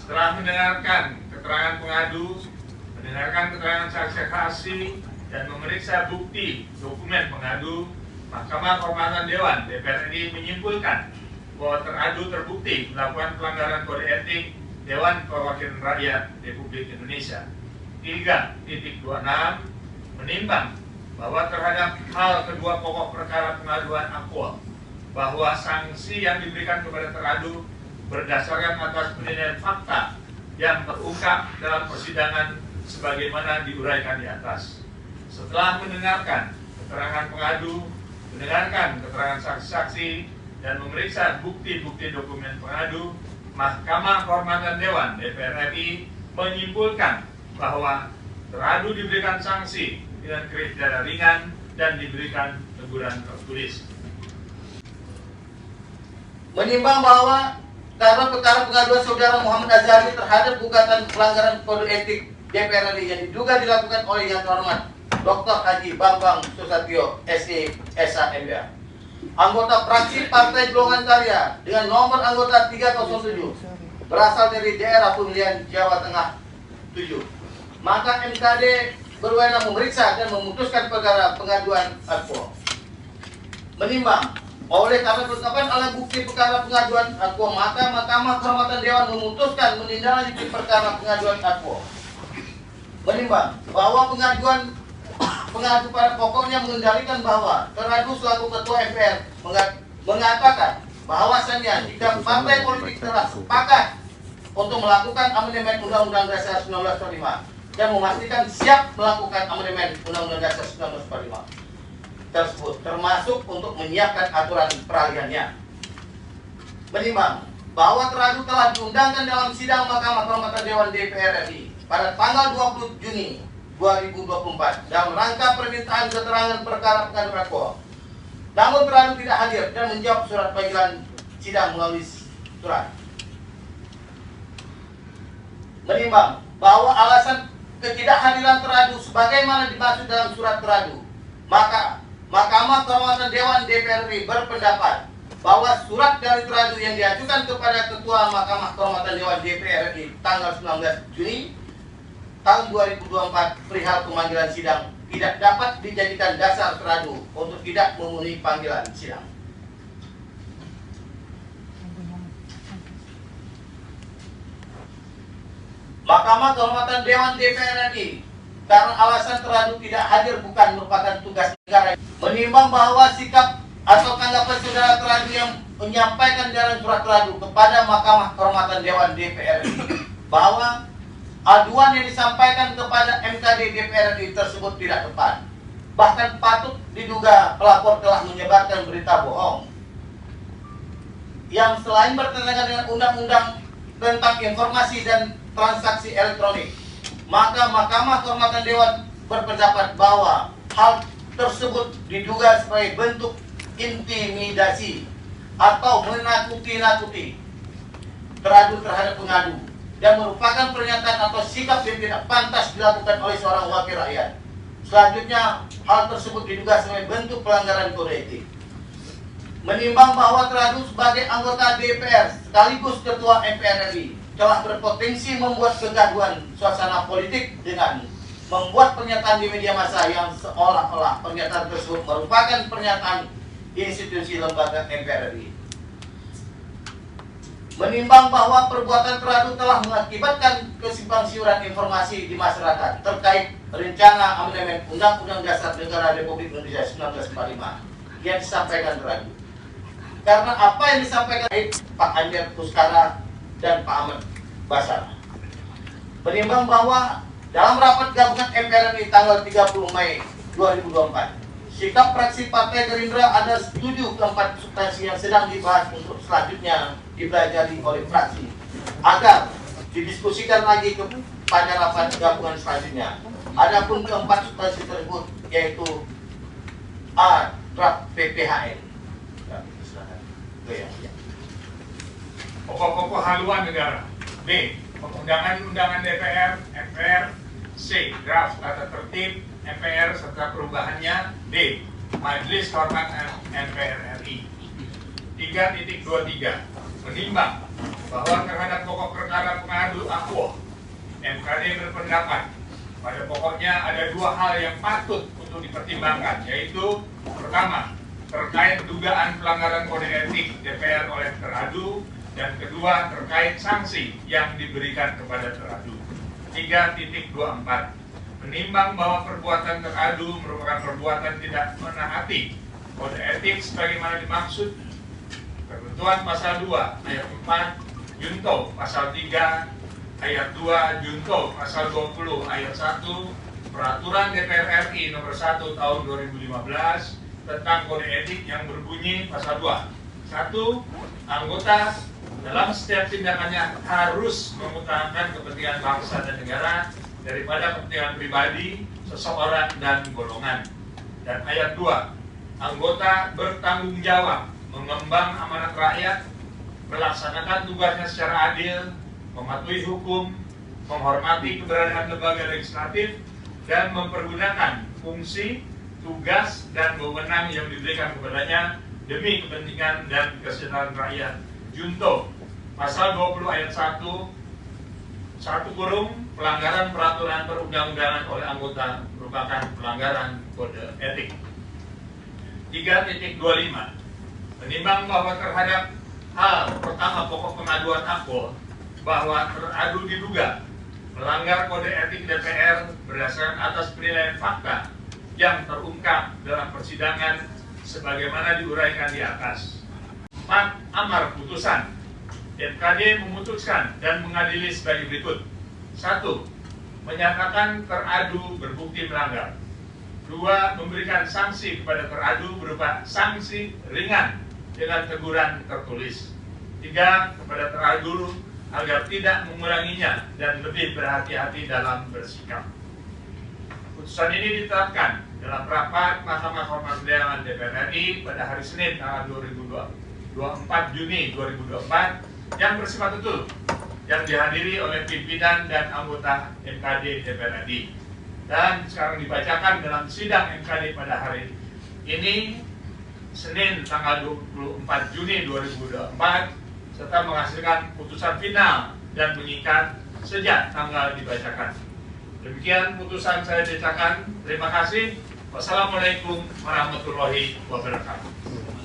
Setelah mendengarkan keterangan pengadu, mendengarkan keterangan saksi-saksi, dan memeriksa bukti dokumen pengadu, Mahkamah Kehormatan Dewan DPR RI menyimpulkan bahwa teradu terbukti melakukan pelanggaran kode etik Dewan Perwakilan Rakyat Republik Indonesia. 3.26 menimbang bahwa terhadap hal kedua pokok perkara pengaduan akuo, bahwa sanksi yang diberikan kepada teradu berdasarkan atas penilaian fakta yang terungkap dalam persidangan sebagaimana diuraikan di atas. Setelah mendengarkan keterangan pengadu, mendengarkan keterangan saksi-saksi, dan memeriksa bukti-bukti dokumen pengadu, Mahkamah Kehormatan Dewan DPR RI menyimpulkan bahwa teradu diberikan sanksi dengan kriteria ringan dan diberikan teguran tertulis. Menimbang bahwa karena perkara pengaduan saudara Muhammad Azhari terhadap gugatan pelanggaran kode etik DPR RI yang diduga dilakukan oleh Yang Terhormat Dr. Haji Bambang Susatyo, SE, SH, MBA, anggota fraksi Partai Golongan Karya dengan nomor anggota 307, berasal dari daerah pemilihan Jawa Tengah 7. Maka MKD berwenang memeriksa dan memutuskan perkara pengaduan akuo. Menimbang oleh karena penetapan alat bukti perkara pengaduan akuo, maka Mahkamah Kehormatan Dewan memutuskan menindaklanjuti perkara pengaduan akuo. Menimbang bahwa pengadu pada pokoknya mengendalikan bahwa teradu selaku Ketua MPR mengatakan bahwasannya jika partai politik telah sepakat untuk melakukan amandemen Undang-Undang Dasar 1945 dan memastikan siap melakukan amandemen Undang-Undang Dasar 1945 tersebut, termasuk untuk menyiapkan aturan peralihannya. Menimbang bahwa teradu telah diundangkan dalam sidang Mahkamah Kehormatan Dewan DPR RI pada tanggal 20 Juni 2024 dalam rangka permintaan keterangan perkara pengaduan akuo. Namun teradu tidak hadir dan menjawab surat panggilan sidang melalui surat. Menimbang bahwa alasan ketidakhadiran teradu sebagaimana dimaksud dalam surat teradu, maka Mahkamah Kehormatan Dewan DPR RI berpendapat bahwa surat dari teradu yang diajukan kepada Ketua Mahkamah Kehormatan Dewan DPR RI tanggal 19 Juni tahun 2024 perihal pemanggilan sidang tidak dapat dijadikan dasar teradu untuk tidak memenuhi panggilan sidang. Mahkamah Kehormatan Dewan DPR RI karena alasan teradu tidak hadir bukan merupakan tugas negara, menimbang bahwa sikap atau tanggapan saudara teradu yang menyampaikan dalam surat teradu kepada Mahkamah Kehormatan Dewan DPR RI bahwa aduan yang disampaikan kepada MKD DPR RI tersebut tidak tepat. Bahkan patut diduga pelapor telah menyebarkan berita bohong yang selain bertentangan dengan undang-undang tentang informasi dan transaksi elektronik. Maka Mahkamah Kehormatan Dewan berpendapat bahwa hal tersebut diduga sebagai bentuk intimidasi atau menakuti-nakuti teradu terhadap pengadu dan merupakan pernyataan atau sikap yang tidak pantas dilakukan oleh seorang wakil rakyat. Selanjutnya, hal tersebut diduga sebagai bentuk pelanggaran kode etik. Menimbang bahwa teradu sebagai anggota DPR sekaligus Ketua MPR RI telah berpotensi membuat kegaduhan suasana politik dengan membuat pernyataan di media massa yang seolah-olah pernyataan tersebut merupakan pernyataan institusi lembaga MPR RI. Menimbang bahwa perbuatan teradu telah mengakibatkan kesimpang siuran informasi di masyarakat terkait rencana amandemen Undang-Undang Dasar Negara Republik Indonesia 1945 yang disampaikan teradu. Karena apa yang disampaikan Pak Anjar Puskara dan Pak Ahmad Basara. Menimbang bahwa dalam rapat gabungan MPR RI tanggal 30 Mei 2024, sikap fraksi Partai Gerindra ada setuju keempat substansi yang sedang dibahas untuk selanjutnya dipelajari oleh fraksi agar didiskusikan lagi pada rapat gabungan selanjutnya. Adapun keempat substansi tersebut yaitu A. Draft PPHN. Pokok-pokok haluan negara. B. Undangan-undangan DPR, MPR. C. Draft tata tertib MPR serta perubahannya. D. Majelis Kehormatan MPR RI. 3.23 menimbang bahwa terhadap pokok perkara pengadu akuo, MKD berpendapat pada pokoknya ada dua hal yang patut untuk dipertimbangkan, yaitu pertama, terkait dugaan pelanggaran kode etik DPR oleh teradu, dan kedua, terkait sanksi yang diberikan kepada teradu. 3.24 menimbang bahwa perbuatan teradu merupakan perbuatan tidak menaati kode etik sebagaimana dimaksud ketentuan pasal 2 ayat 4 Junto pasal 3 ayat 2 Junto pasal 20 ayat 1 Peraturan DPR RI nomor 1 tahun 2015 tentang kode etik yang berbunyi pasal 2. 1. Anggota dalam setiap tindakannya harus mengutamakan kepentingan bangsa dan negara daripada kepentingan pribadi, seseorang, dan golongan. Dan ayat 2, anggota bertanggung jawab mengemban amanat rakyat, melaksanakan tugasnya secara adil, mematuhi hukum, menghormati keberadaan lembaga legislatif, dan mempergunakan fungsi, tugas, dan wewenang yang diberikan kepadanya demi kepentingan dan kesejahteraan rakyat. Junto pasal 20 ayat 1 pelanggaran peraturan perundang-undangan oleh anggota merupakan pelanggaran kode etik. 3.25 menimbang bahwa terhadap hal pertama pokok pengaduan akuo bahwa teradu diduga melanggar kode etik DPR berdasarkan atas penilaian fakta yang terungkap dalam persidangan sebagaimana diuraikan di atas. 4. Amar putusan MKD memutuskan dan mengadili sebagai berikut. 1. Menyatakan teradu berbukti melanggar. 2. Memberikan sanksi kepada teradu berupa sanksi ringan dengan teguran tertulis. 3. Kepada teradu agar tidak mengulanginya dan lebih berhati-hati dalam bersikap. Putusan ini ditetapkan dalam rapat Mahkamah Kehormatan Dewan DPR RI pada hari Senin tanggal 24 Juni 2024 yang bersifat betul, yang dihadiri oleh pimpinan dan anggota MKD DPR RI, dan sekarang dibacakan dalam sidang MKD pada hari ini Senin tanggal 24 Juni 2024 serta menghasilkan putusan final dan mengikat sejak tanggal dibacakan. Demikian putusan saya bacakan. Terima kasih. Wassalamualaikum warahmatullahi wabarakatuh.